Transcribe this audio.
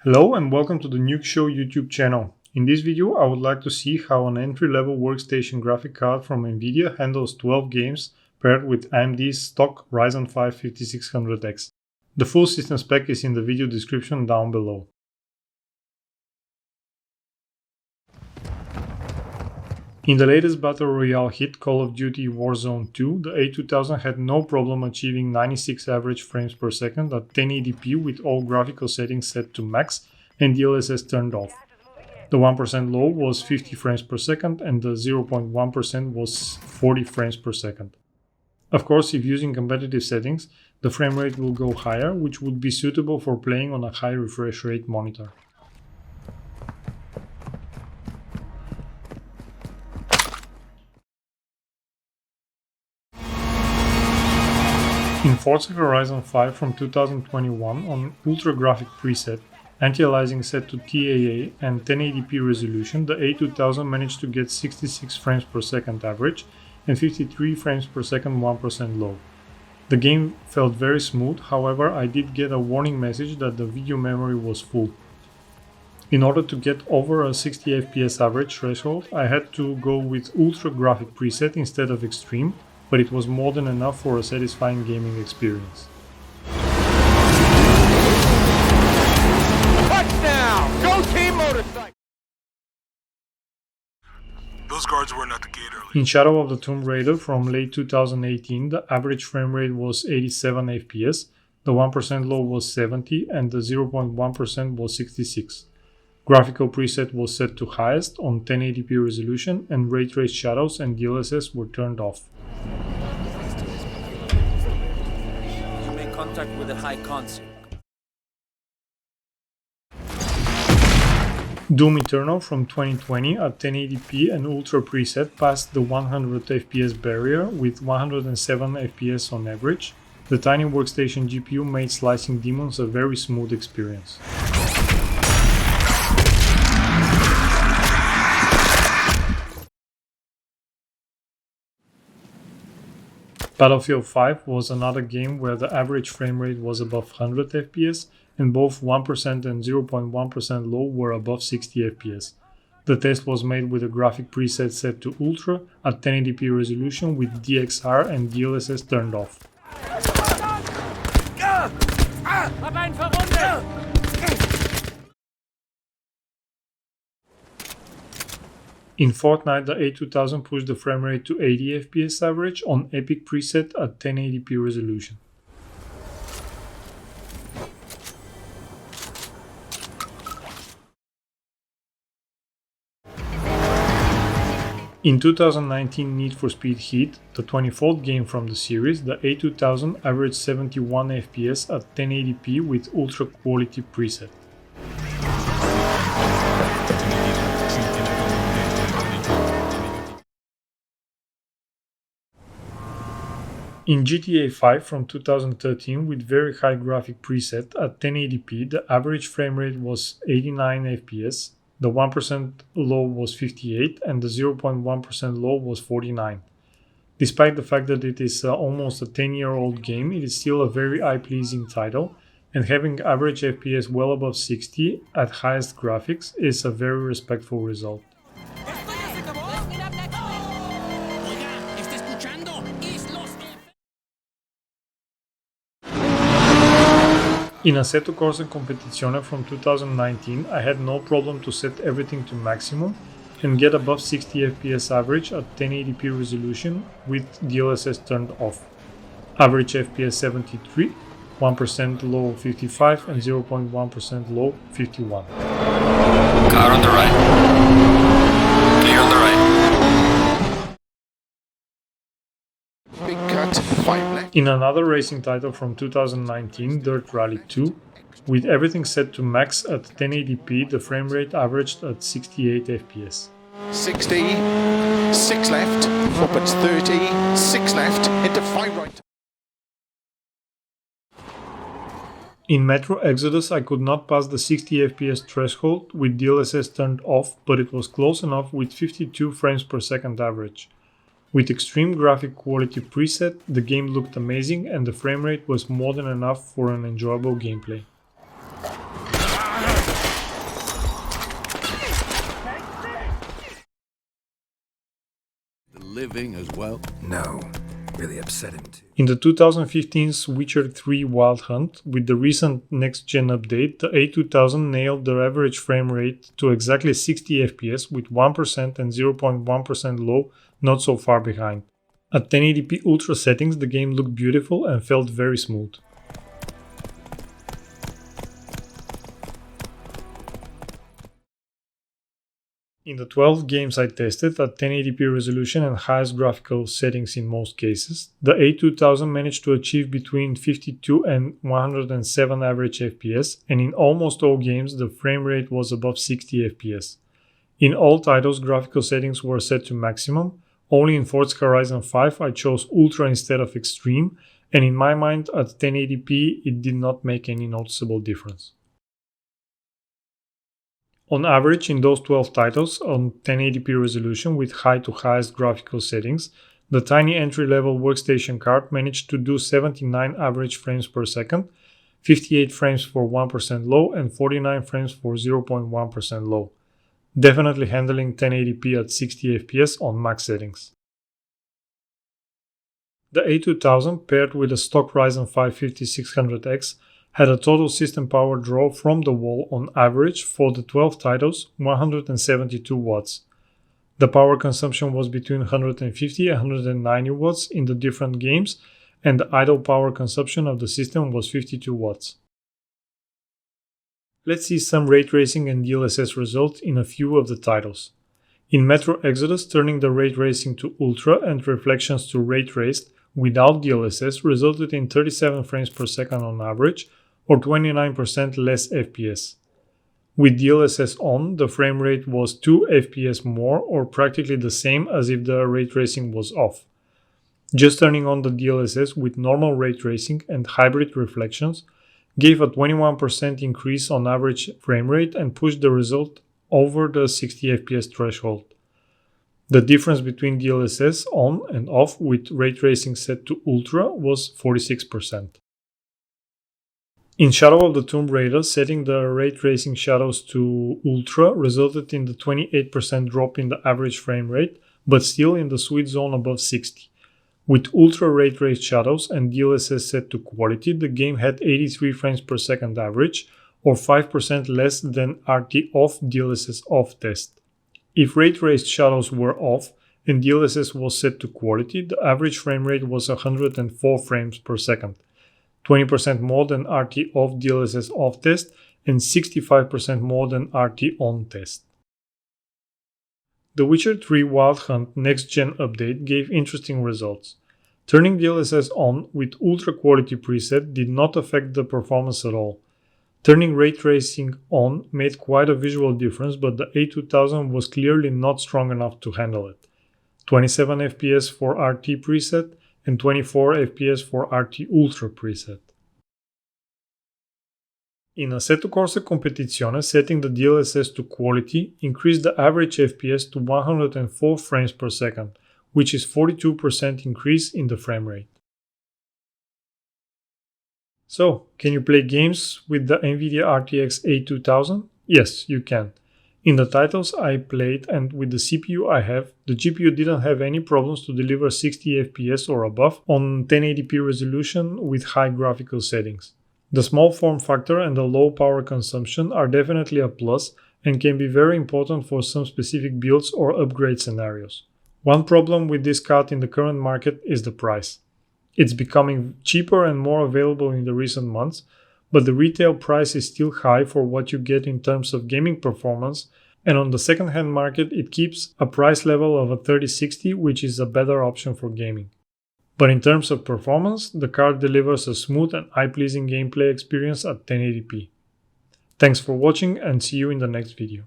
Hello and welcome to the Nuke Show YouTube channel. In this video I would like to see how an entry-level workstation graphic card from Nvidia handles 12 games paired with AMD's stock Ryzen 5 5600X. The full system spec is in the video description down below. In the latest Battle Royale hit Call of Duty Warzone 2, the A2000 had no problem achieving 96 average frames per second at 1080p with all graphical settings set to max and DLSS turned off. The 1% low was 50 frames per second and the 0.1% was 40 frames per second. Of course, if using competitive settings, the frame rate will go higher, which would be suitable for playing on a high refresh rate monitor. In Forza Horizon 5 from 2021 on Ultra Graphic preset, anti-aliasing set to TAA and 1080p resolution, the A2000 managed to get 66 frames per second average and 53 frames per second 1% low. The game felt very smooth, however I did get a warning message that the video memory was full. In order to get over a 60 FPS average threshold, I had to go with Ultra Graphic preset instead of Extreme, but it was more than enough for a satisfying gaming experience. Touchdown! Go Team Motorcycle! Those guards weren't at the gate earlier. In Shadow of the Tomb Raider from late 2018, the average frame rate was 87 FPS, the 1% low was 70 and the 0.1% was 66. Graphical preset was set to highest on 1080p resolution and ray trace shadows and DLSS were turned off. You make contact with the High Consul. Doom Eternal from 2020 at 1080p and Ultra preset passed the 100 FPS barrier with 107 FPS on average. The tiny workstation GPU made slicing demons a very smooth experience. Battlefield 5 was another game where the average frame rate was above 100 FPS and both 1% and 0.1% low were above 60 FPS. The test was made with a graphic preset set to Ultra at 1080p resolution with DXR and DLSS turned off. In Fortnite, the A2000 pushed the frame rate to 80 FPS average on Epic preset at 1080p resolution. In 2019 Need for Speed Heat, the 24th game from the series, the A2000 averaged 71 FPS at 1080p with ultra quality preset. In GTA 5 from 2013 with very high graphic preset at 1080p, the average frame rate was 89 FPS, the 1% low was 58 and the 0.1% low was 49. Despite the fact that it is almost a 10-year-old game, it is still a very eye-pleasing title, and having average FPS well above 60 at highest graphics is a very respectful result. In Assetto Corsa Competizione from 2019, I had no problem to set everything to maximum and get above 60 FPS average at 1080p resolution with DLSS turned off. Average FPS 73, 1% low 55 and 0.1% low 51. Car on the right. Clear on the right. Big cut, 5 left. In another racing title from 2019, Dirt Rally 2, with everything set to max at 1080p, the frame rate averaged at 68 FPS. 60, 6 left, opens 30, 6 left, into 5 right. In Metro Exodus, I could not pass the 60 FPS threshold with DLSS turned off, but it was close enough with 52 frames per second average. With extreme graphic quality preset, the game looked amazing and the frame rate was more than enough for an enjoyable gameplay. living as well? No. Really upsetting too. In the 2015's Witcher 3 Wild Hunt, with the recent next-gen update, the A2000 nailed their average frame rate to exactly 60 FPS with 1% and 0.1% low not so far behind. At 1080p Ultra settings, the game looked beautiful and felt very smooth. In the 12 games I tested at 1080p resolution and highest graphical settings in most cases, the A2000 managed to achieve between 52 and 107 average FPS, and in almost all games the frame rate was above 60 FPS. In all titles, graphical settings were set to maximum. Only in Forza Horizon 5 I chose Ultra instead of Extreme, and in my mind at 1080p it did not make any noticeable difference. On average, in those 12 titles on 1080p resolution with high to highest graphical settings, the tiny entry-level workstation card managed to do 79 average frames per second, 58 frames for 1% low, and 49 frames for 0.1% low. Definitely handling 1080p at 60 FPS on max settings. The A2000 paired with a stock Ryzen 5 5600X had a total system power draw from the wall on average for the 12 titles 172 watts. The power consumption was between 150 and 190 watts in the different games, and the idle power consumption of the system was 52 watts. Let's see some ray tracing and DLSS results in a few of the titles. In Metro Exodus, turning the ray tracing to Ultra and reflections to ray traced without DLSS resulted in 37 frames per second on average, or 29% less FPS. With DLSS on, the frame rate was 2 FPS more, or practically the same as if the ray tracing was off. Just turning on the DLSS with normal ray tracing and hybrid reflections gave a 21% increase on average frame rate and pushed the result over the 60 FPS threshold. The difference between DLSS on and off with ray tracing set to Ultra was 46%. In Shadow of the Tomb Raider, setting the ray tracing shadows to Ultra resulted in the 28% drop in the average frame rate, but still in the sweet zone above 60. With Ultra ray traced shadows and DLSS set to quality, the game had 83 frames per second average, or 5% less than RT off DLSS off test. If ray traced shadows were off and DLSS was set to quality, the average frame rate was 104 frames per second. 20% more than RT off DLSS off test, and 65% more than RT on test. The Witcher 3 Wild Hunt Next Gen update gave interesting results. Turning DLSS on with ultra quality preset did not affect the performance at all. Turning ray tracing on made quite a visual difference, but the A2000 was clearly not strong enough to handle it. 27 FPS for RT preset, and 24 FPS for RT Ultra preset. In Assetto Corsa Competizione, setting the DLSS to quality increased the average FPS to 104 frames per second, which is 42% increase in the frame rate. So, can you play games with the Nvidia RTX A2000? Yes, you can. In the titles I played and with the CPU I have, the GPU didn't have any problems to deliver 60 FPS or above on 1080p resolution with high graphical settings. The small form factor and the low power consumption are definitely a plus and can be very important for some specific builds or upgrade scenarios. One problem with this card in the current market is the price. It's becoming cheaper and more available in the recent months, but the retail price is still high for what you get in terms of gaming performance, and on the second-hand market it keeps a price level of a 3060, which is a better option for gaming. But in terms of performance, the card delivers a smooth and eye-pleasing gameplay experience at 1080p. Thanks for watching and see you in the next video.